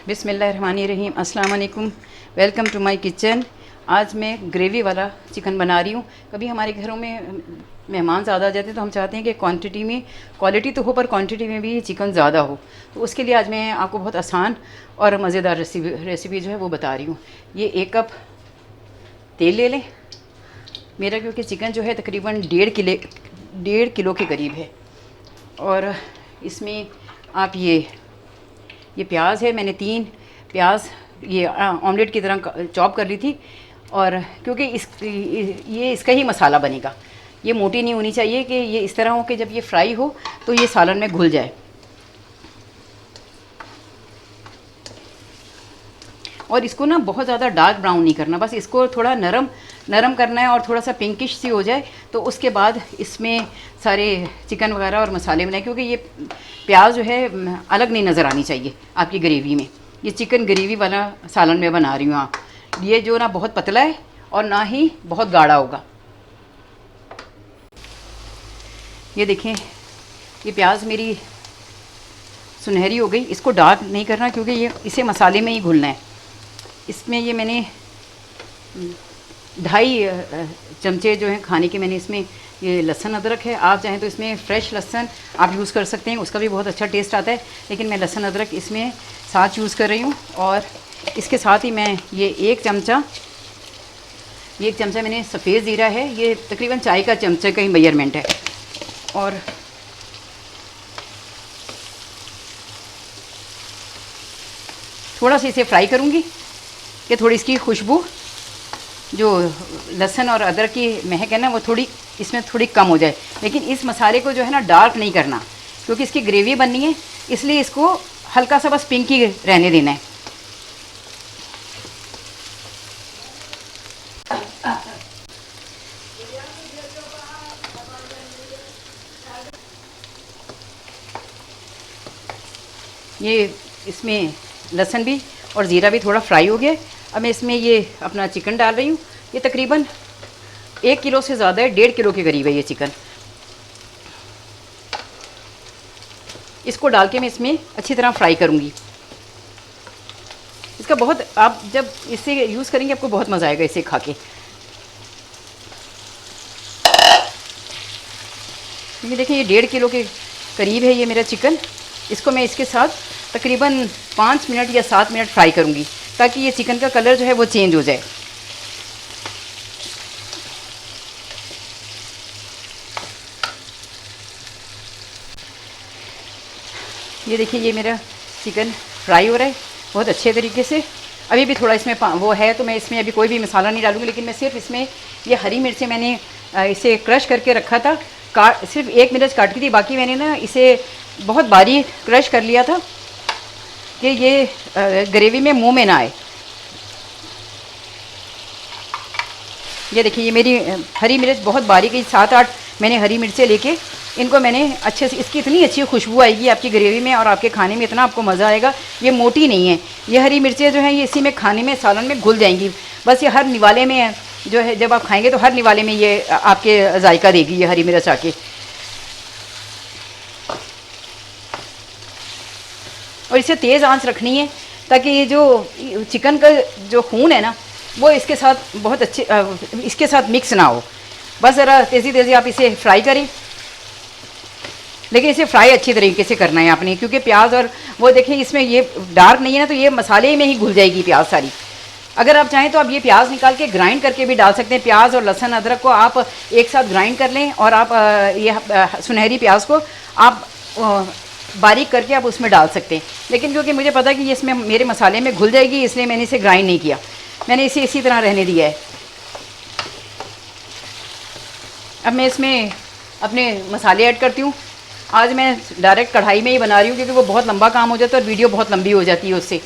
बिस्मिल्लाहिर्रहमानिर्रहीम, अस्सलाम वालेकुम। Welcome to my kitchen. आज मैं ग्रेवी वाला चिकन बना रही हूँ। कभी हमारे घरों में मेहमान ज़्यादा आ जाते हैं तो हम चाहते हैं कि क्वांटिटी में, क्वालिटी तो हो पर क्वांटिटी में भी चिकन ज़्यादा हो। तो उसके लिए आज मैं आपको बहुत आसान और मज़ेदार रेसिपी जो है वो बता रही हूँ। ये 1 कप तेल ले लें। मेरा क्योंकि चिकन जो है तकरीबन 1.5 किलो के करीब है। और इसमें आप ये प्याज है, मैंने 3 प्याज ये ऑमलेट की तरह चॉप कर ली थी। और क्योंकि ये इसका ही मसाला बनेगा, ये मोटी नहीं होनी चाहिए कि ये इस तरह हो कि जब ये फ्राई हो तो ये सालन में घुल जाए। और इसको ना बहुत ज़्यादा डार्क ब्राउन नहीं करना, बस इसको थोड़ा नरम करना है और थोड़ा सा पिंकिश सी हो जाए तो उसके बाद इसमें सारे चिकन वगैरह और मसाले बनाए। क्योंकि ये प्याज जो है अलग नहीं नज़र आनी चाहिए आपकी ग्रेवी में। ये चिकन ग्रेवी वाला सालन में बना रही हूँ। आप ये जो ना बहुत पतला है और ना ही बहुत गाढ़ा होगा। ये देखें, ये प्याज मेरी सुनहरी हो गई। इसको डार्क नहीं करना क्योंकि ये इसे मसाले में ही घुलना है। इसमें ये मैंने 2.5 चमचे जो हैं खाने के, मैंने इसमें ये लहसुन अदरक है। आप चाहें तो इसमें फ्रेश लहसुन आप यूज़ कर सकते हैं, उसका भी बहुत अच्छा टेस्ट आता है। लेकिन मैं लहसुन अदरक इसमें साथ यूज़ कर रही हूँ। और इसके साथ ही मैं ये 1 चमचा मैंने सफ़ेद ज़ीरा है। ये तकरीबन चाय का चमचे का ही मेजरमेंट है। और थोड़ा सा इसे फ्राई करूँगी कि थोड़ी इसकी खुशबू, जो लहसुन और अदरक की महक है ना, वो थोड़ी इसमें थोड़ी कम हो जाए। लेकिन इस मसाले को जो है ना डार्क नहीं करना क्योंकि इसकी ग्रेवी बननी है, इसलिए इसको हल्का सा बस पिंक ही रहने देना है। ये इसमें लहसुन भी और ज़ीरा भी थोड़ा फ्राई हो गया। अब मैं इसमें ये अपना चिकन डाल रही हूँ। ये तकरीबन 1 किलो से ज़्यादा है, 1.5 किलो के करीब है ये चिकन। इसको डाल के मैं इसमें अच्छी तरह फ्राई करूँगी। इसका बहुत, आप जब इसे यूज़ करेंगे आपको बहुत मज़ा आएगा इसे खा के। ये देखिए, ये 1.5 किलो के करीब है ये मेरा चिकन। इसको मैं इसके साथ तकरीबन 5 मिनट या 7 मिनट फ्राई करूँगी ताकि ये चिकन का कलर जो है वो चेंज हो जाए। ये देखिए, ये मेरा चिकन फ्राई हो रहा है बहुत अच्छे तरीके से। अभी भी थोड़ा इसमें वो है तो मैं इसमें अभी कोई भी मसाला नहीं डालूँगी। लेकिन मैं सिर्फ इसमें ये हरी मिर्चें मैंने इसे क्रश करके रखा था, सिर्फ 1 मिर्च काट की थी। बाकी मैंने ना इसे बहुत बारीक क्रश कर लिया था कि ये ग्रेवी में मुंह में ना आए। ये देखिए, ये मेरी हरी मिर्च बहुत बारीक है। 7-8 मैंने हरी मिर्चें लेके इनको मैंने अच्छे से, इसकी इतनी अच्छी खुशबू आएगी आपकी ग्रेवी में और आपके खाने में इतना आपको मज़ा आएगा। ये मोटी नहीं है, ये हरी मिर्चें जो हैं ये इसी में खाने में, सालन में घुल जाएंगी। बस ये हर निवाले में जो है, जब आप खाएंगे तो हर निवाले में ये आपके जायका देगी ये हरी मिर्च आके। और इसे तेज़ आंच रखनी है ताकि ये जो चिकन का जो खून है ना वो इसके साथ बहुत अच्छे इसके साथ मिक्स ना हो। बस ज़रा तेज़ी आप इसे फ्राई करें। लेकिन इसे फ्राई अच्छी तरीके से करना है आपने, क्योंकि प्याज और वो देखें इसमें ये डार्क नहीं है ना, तो ये मसाले में ही घुल जाएगी प्याज सारी। अगर आप चाहें तो आप ये प्याज निकाल के ग्राइंड करके भी डाल सकते हैं। प्याज और लहसुन अदरक को आप एक साथ ग्राइंड कर लें और आप ये सुनहरी प्याज को आप बारीक करके आप उसमें डाल सकते हैं। लेकिन क्योंकि मुझे पता है कि ये इसमें मेरे मसाले में घुल जाएगी, इसलिए मैंने इसे ग्राइंड नहीं किया, मैंने इसे इसी तरह रहने दिया है। अब मैं इसमें अपने मसाले ऐड करती हूँ। आज मैं डायरेक्ट कढ़ाई में ही बना रही हूँ क्योंकि वो बहुत लंबा काम हो जाता है और वीडियो बहुत लंबी हो जाती है उससे,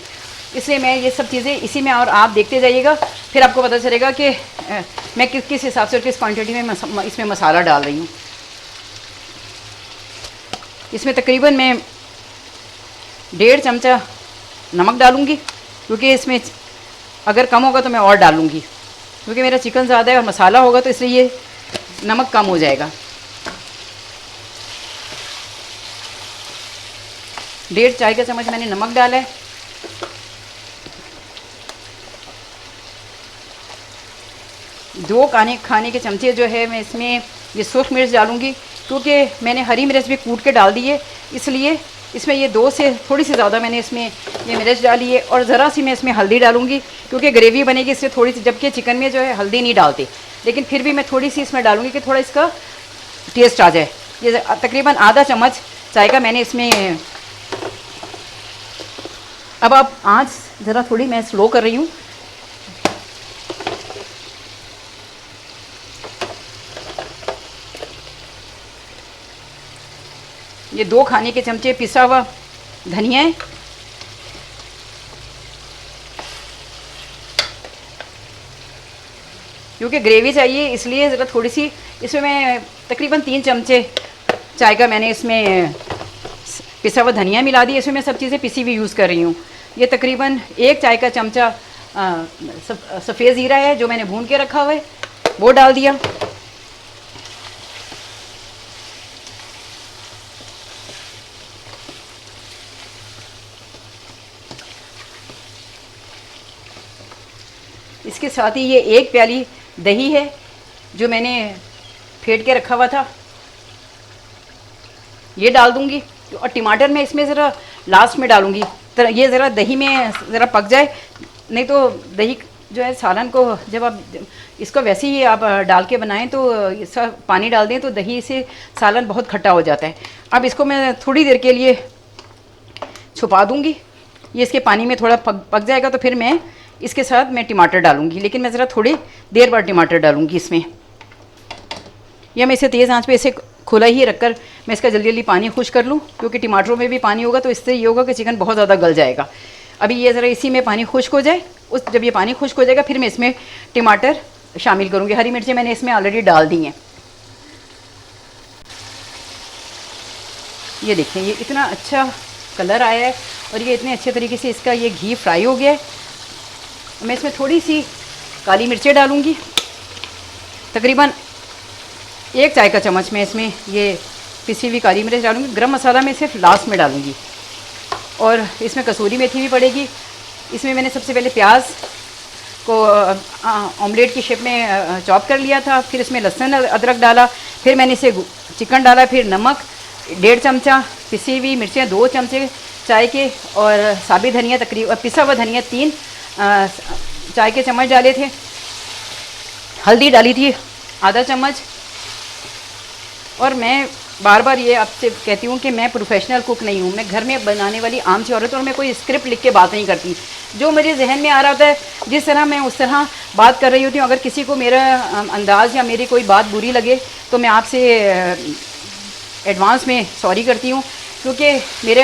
इसलिए मैं ये सब चीज़ें इसी में, और आप देखते जाइएगा फिर आपको पता चलेगा कि मैं किस हिसाब से और किस क्वांटिटी में इसमें मसाला डाल रही हूँ। इसमें तकरीबन मैं 1.5 चमचा नमक डालूँगी, क्योंकि इसमें अगर कम होगा तो मैं और डालूँगी, क्योंकि मेरा चिकन ज़्यादा है और मसाला होगा तो इसलिए ये नमक कम हो जाएगा। 1.5 चाय का चम्मच मैंने नमक डाला है। 2 खाने के चमचे जो है मैं इसमें ये सूख मिर्च डालूँगी, क्योंकि मैंने हरी मिर्च भी कूट के डाल दी है, इसलिए इसमें ये 2 से थोड़ी सी ज़्यादा मैंने इसमें ये मिर्च डाली है। और ज़रा सी मैं इसमें हल्दी डालूँगी, क्योंकि ग्रेवी बनेगी इससे थोड़ी सी, जबकि चिकन में जो है हल्दी नहीं डालते, लेकिन फिर भी मैं थोड़ी सी इसमें डालूँगी कि थोड़ा इसका टेस्ट आ जाए। ये तकरीबन आधा चम्मच चाय का मैंने इसमें। अब आप आँच ज़रा थोड़ी मैं स्लो कर रही हूँ। ये 2 खाने के चमचे पिसा हुआ धनिया है, क्योंकि ग्रेवी चाहिए इसलिए ज़रा थोड़ी सी इसमें मैं तकरीबन 3 चमचे चाय का मैंने इसमें पिसा हुआ धनिया मिला दिया। इसमें मैं सब चीज़ें पिसी हुई यूज़ कर रही हूँ। ये तकरीबन 1 चाय का चमचा सफ़ेद ज़ीरा है जो मैंने भून के रखा हुआ है, वो डाल दिया। इसके साथ ही ये 1 प्याली दही है जो मैंने फेंट के रखा हुआ था, ये डाल दूंगी। और टमाटर मैं इसमें ज़रा लास्ट में डालूंगी, तो ये ज़रा दही में ज़रा पक जाए, नहीं तो दही जो है सालन को जब आप इसको वैसे ही आप डाल के बनाएं तो इसका पानी डाल दें तो दही से सालन बहुत खट्टा हो जाता है। अब इसको मैं थोड़ी देर के लिए छुपा दूंगी, ये इसके पानी में थोड़ा पक जाएगा तो फिर मैं इसके साथ मैं टमाटर डालूंगी, लेकिन मैं ज़रा थोड़ी देर बाद टमाटर डालूंगी इसमें। या मैं इसे तेज़ आंच पे इसे खुला ही रखकर मैं इसका जल्दी जल्दी पानी खुश कर लूँ, क्योंकि टमाटरों में भी पानी होगा तो इससे ये होगा कि चिकन बहुत ज़्यादा गल जाएगा। अभी ये ज़रा इसी में पानी खुश्क हो जाए, जब ये पानी खुश्क हो जाएगा फिर मैं इसमें टमाटर शामिल करूँगी। हरी मिर्चें मैंने इसमें ऑलरेडी डाल दी हैं। ये देखें, ये इतना अच्छा कलर आया है और ये इतने अच्छे तरीके से इसका ये घी फ्राई हो गया है। मैं इसमें थोड़ी सी काली मिर्चें डालूँगी, तकरीबन 1 चाय का चम्मच मैं इसमें ये पिसी हुई काली मिर्च डालूँगी। गरम मसाला मैं सिर्फ लास्ट में डालूँगी और इसमें कसूरी मेथी भी पड़ेगी। इसमें मैंने सबसे पहले प्याज को ऑमलेट की शेप में चॉप कर लिया था, फिर इसमें लहसुन अदरक डाला, फिर मैंने इसे चिकन डाला, फिर नमक 1.5 चमचा, पिसी हुई मिर्चें 2 चमचे चाय के, और साबित धनिया तकरीबन पिसा हुआ धनिया 3 चाय के चम्मच डाले थे। हल्दी डाली थी आधा चम्मच। और मैं बार बार ये आपसे कहती हूँ कि मैं प्रोफेशनल कुक नहीं हूँ, मैं घर में बनाने वाली आम सी औरत, और मैं कोई स्क्रिप्ट लिख के बात नहीं करती। जो मेरे जहन में आ रहा होता है जिस तरह मैं उस तरह बात कर रही होती हूँ। अगर किसी को मेरा अंदाज़ या मेरी कोई बात बुरी लगे तो मैं आपसे एडवांस में सॉरी करती हूँ, क्योंकि मेरे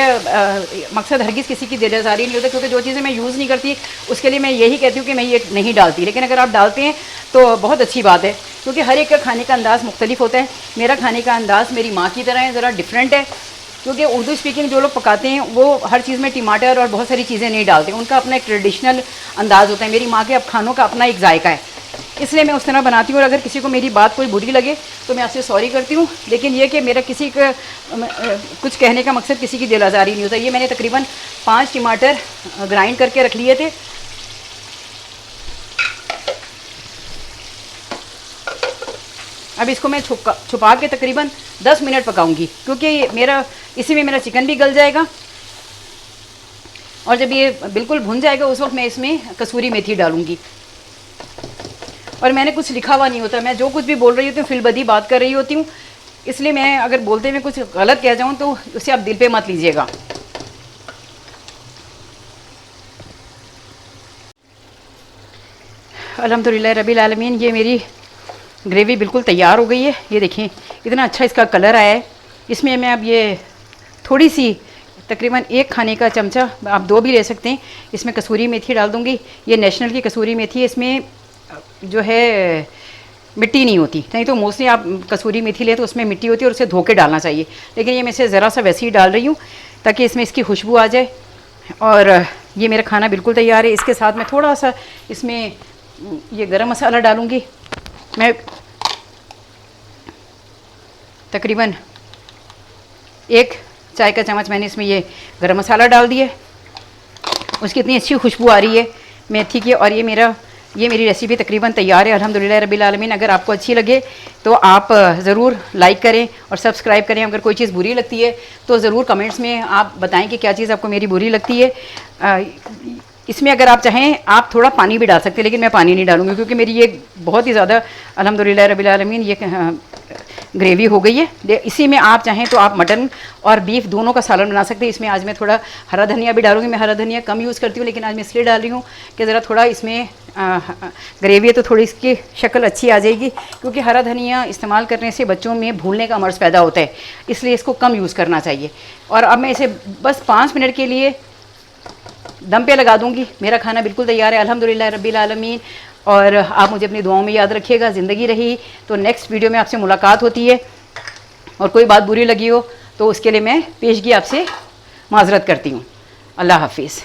मकसद हरगिज़ किसी की दिलआज़ारी नहीं होता, क्योंकि जो चीज़ें मैं यूज़ नहीं करती उसके लिए मैं यही कहती हूँ कि मैं ये नहीं डालती। लेकिन अगर आप डालते हैं तो बहुत अच्छी बात है, क्योंकि हर एक का खाने का अंदाज़ मुख्तलिफ होता है। मेरा खाने का अंदाज़ मेरी माँ की तरह है, ज़रा डिफरेंट है, क्योंकि उर्दू स्पीकिंग जो लोग पकाते हैं वो हर चीज़ में टमाटर और बहुत सारी चीज़ें नहीं डालते, उनका अपना एक ट्रेडिशनल अंदाज़ होता है। मेरी माँ के अब खानों का अपना एक जायका है, इसलिए मैं उस तरह बनाती हूँ। और अगर किसी को मेरी बात कोई बुरी लगे तो मैं आपसे सॉरी करती हूँ, लेकिन ये कि मेरा किसी का कुछ कहने का मकसद किसी की दिलआज़ारी नहीं होता। ये मैंने तकरीबन 5 टमाटर ग्राइंड करके रख लिए थे। अब इसको मैं छुपा के तकरीबन 10 मिनट पकाऊंगी, क्योंकि मेरा इसी में मेरा चिकन भी गल जाएगा। और जब ये बिल्कुल भुन जाएगा उस वक्त मैं इसमें कसूरी मेथी डालूंगी। और मैंने कुछ लिखा हुआ नहीं होता, मैं जो कुछ भी बोल रही होती हूँ फिलबदी बात कर रही होती हूँ, इसलिए मैं अगर बोलते हुए कुछ गलत कह जाऊँ तो उसे आप दिल पे मत लीजिएगा। अल्हम्दुलिल्लाह रब्बिल आलमीन, ये मेरी ग्रेवी बिल्कुल तैयार हो गई है। ये देखें इतना अच्छा इसका कलर आया है। इसमें मैं अब ये थोड़ी सी तकरीबन 1 खाने का चमचा, आप 2 भी ले सकते हैं, इसमें कसूरी मेथी डाल दूँगी। ये नेशनल की कसूरी मेथी है, इसमें जो है मिट्टी नहीं होती, नहीं तो मोस्टली आप कसूरी मेथी ले तो उसमें मिट्टी होती है और उसे धो के डालना चाहिए, लेकिन ये मैं इसे ज़रा सा वैसे ही डाल रही हूँ ताकि इसमें इसकी खुशबू आ जाए। और ये मेरा खाना बिल्कुल तैयार है। इसके साथ मैं थोड़ा सा इसमें ये गरम मसाला डालूँगी। मैं तकरीबन 1 चाय का चम्मच मैंने इसमें ये गरम मसाला डाल दिया, उसकी इतनी अच्छी खुशबू आ रही है मेथी की। और ये मेरा ये मेरी रेसिपी तकरीबन तैयार है अल्हम्दुलिल्लाह रब्बिल आलमीन। अगर आपको अच्छी लगे तो आप ज़रूर लाइक करें और सब्सक्राइब करें। अगर कोई चीज़ बुरी लगती है तो ज़रूर कमेंट्स में आप बताएं कि क्या चीज़ आपको मेरी बुरी लगती है। इसमें अगर आप चाहें आप थोड़ा पानी भी डाल सकते हैं, लेकिन मैं पानी नहीं डालूंगी क्योंकि मेरी ये बहुत ही ज़्यादा अल्हम्दुलिल्लाह रब्बिल आलमीन ये ग्रेवी हो गई है। इसी में आप चाहें तो आप मटन और बीफ दोनों का सालन बना सकते हैं। इसमें आज मैं थोड़ा हरा धनिया भी डालूंगी। मैं हरा धनिया कम यूज़ करती हूँ, लेकिन आज मैं इसलिए डाल रही हूँ कि ज़रा थोड़ा इसमें ग्रेवी है तो थोड़ी इसकी शक्ल अच्छी आ जाएगी, क्योंकि हरा धनिया इस्तेमाल करने से बच्चों में भूलने का मर्ज़ पैदा होता है, इसलिए इसको कम यूज़ करना चाहिए। और अब मैं इसे बस 5 मिनट के लिए दम पे लगा दूंगी। मेरा खाना बिल्कुल तैयार है अल्हम्दुलिल्लाह रब्बिल आलमीन। और आप मुझे अपनी दुआओं में याद रखिएगा। ज़िंदगी रही तो नेक्स्ट वीडियो में आपसे मुलाकात होती है, और कोई बात बुरी लगी हो तो उसके लिए मैं पेशगी आपसे माज़रत करती हूँ। अल्लाह हाफिज़।